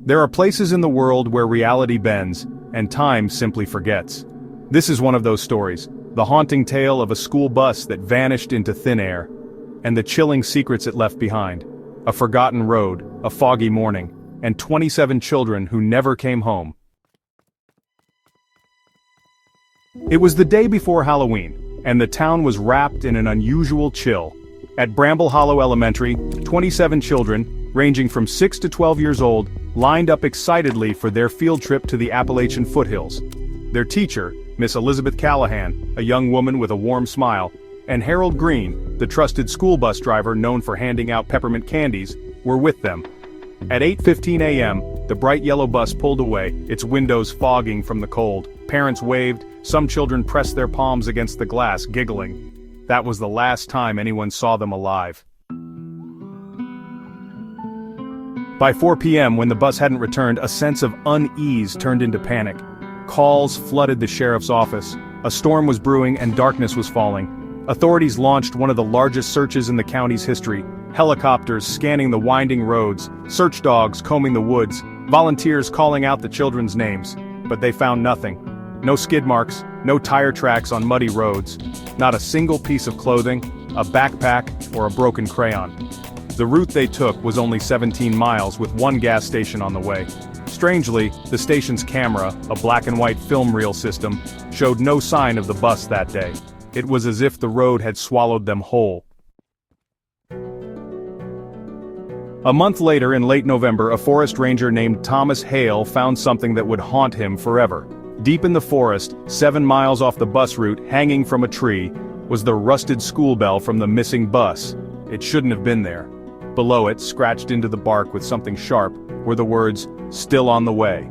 There are places in the world where reality bends, and time simply forgets. This is one of those stories, the haunting tale of a school bus that vanished into thin air, and the chilling secrets it left behind. A forgotten road, a foggy morning, and 27 children who never came home. It was the day before Halloween, and the town was wrapped in an unusual chill. At Bramble Hollow Elementary, 27 children, ranging from 6 to 12 years old, lined up excitedly for their field trip to the Appalachian foothills. Their teacher, Miss Elizabeth Callahan, a young woman with a warm smile, and Harold Green, the trusted school bus driver known for handing out peppermint candies, were with them. At 8:15 a.m., the bright yellow bus pulled away, its windows fogging from the cold. Parents waved, some children pressed their palms against the glass, giggling. That was the last time anyone saw them alive. By 4 p.m., when the bus hadn't returned, a sense of unease turned into panic. Calls flooded the sheriff's office. A storm was brewing and darkness was falling. Authorities launched one of the largest searches in the county's history. Helicopters scanning the winding roads, search dogs combing the woods, volunteers calling out the children's names. But they found nothing. No skid marks, no tire tracks on muddy roads, not a single piece of clothing, a backpack, or a broken crayon. The route they took was only 17 miles with one gas station on the way. Strangely, the station's camera, a black and white film reel system, showed no sign of the bus that day. It was as if the road had swallowed them whole. A month later, in late November, a forest ranger named Thomas Hale found something that would haunt him forever. Deep in the forest, 7 miles off the bus route, hanging from a tree, was the rusted school bell from the missing bus. It shouldn't have been there. Below it, scratched into the bark with something sharp, were the words, "Still on the way."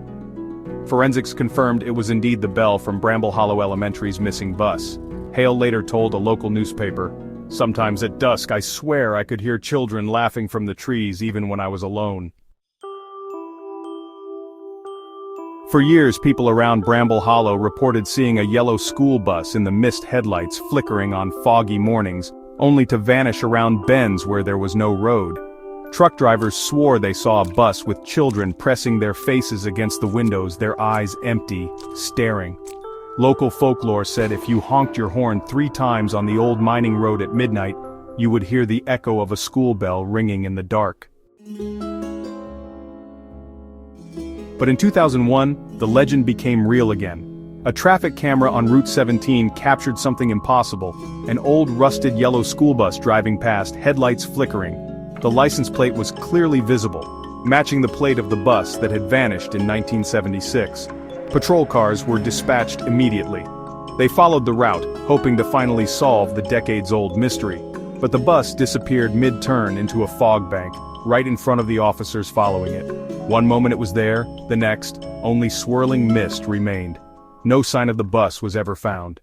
Forensics confirmed it was indeed the bell from Bramble Hollow Elementary's missing bus. Hale later told a local newspaper, "Sometimes at dusk I swear I could hear children laughing from the trees even when I was alone." For years, people around Bramble Hollow reported seeing a yellow school bus in the mist headlights flickering on foggy mornings, only to vanish around bends where there was no road. Truck drivers swore they saw a bus with children pressing their faces against the windows, their eyes empty, staring. Local folklore said if you honked your horn 3 times on the old mining road at midnight, you would hear the echo of a school bell ringing in the dark. But in 2001, the legend became real again. A traffic camera on Route 17 captured something impossible, an old rusted yellow school bus driving past, headlights flickering. The license plate was clearly visible, matching the plate of the bus that had vanished in 1976. Patrol cars were dispatched immediately. They followed the route, hoping to finally solve the decades-old mystery. But the bus disappeared mid-turn into a fog bank, right in front of the officers following it. One moment it was there, the next, only swirling mist remained. No sign of the bus was ever found.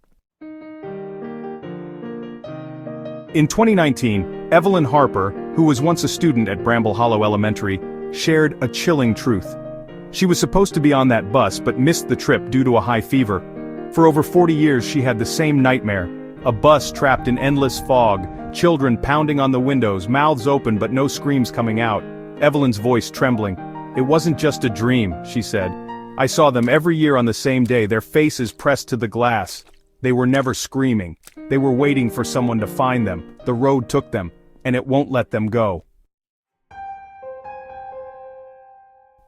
In 2019, Evelyn Harper, who was once a student at Bramble Hollow Elementary, shared a chilling truth. She was supposed to be on that bus but missed the trip due to a high fever. For over 40 years she had the same nightmare. A bus trapped in endless fog, children pounding on the windows, mouths open but no screams coming out. Evelyn's voice trembling. "It wasn't just a dream," she said. "I saw them every year on the same day, their faces pressed to the glass. They were never screaming. They were waiting for someone to find them. The road took them, and it won't let them go."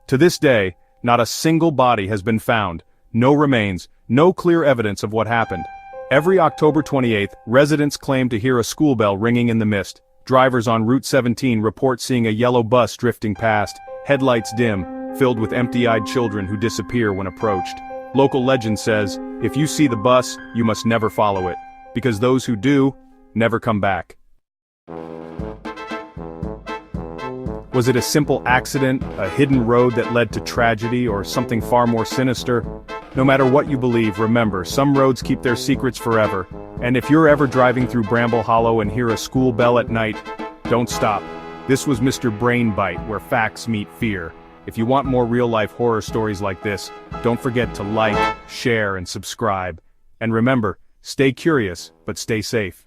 To this day, not a single body has been found, no remains, no clear evidence of what happened. Every October 28th, residents claim to hear a school bell ringing in the mist. Drivers on Route 17 report seeing a yellow bus drifting past, headlights dim, filled with empty-eyed children who disappear when approached. Local legend says, if you see the bus, you must never follow it, because those who do, never come back. Was it a simple accident, a hidden road that led to tragedy, or something far more sinister? No matter what you believe, remember, some roads keep their secrets forever. And if you're ever driving through Bramble Hollow and hear a school bell at night, don't stop. This was Mr. Brainbite, where facts meet fear. If you want more real-life horror stories like this, don't forget to like, share, and subscribe. And remember, stay curious, but stay safe.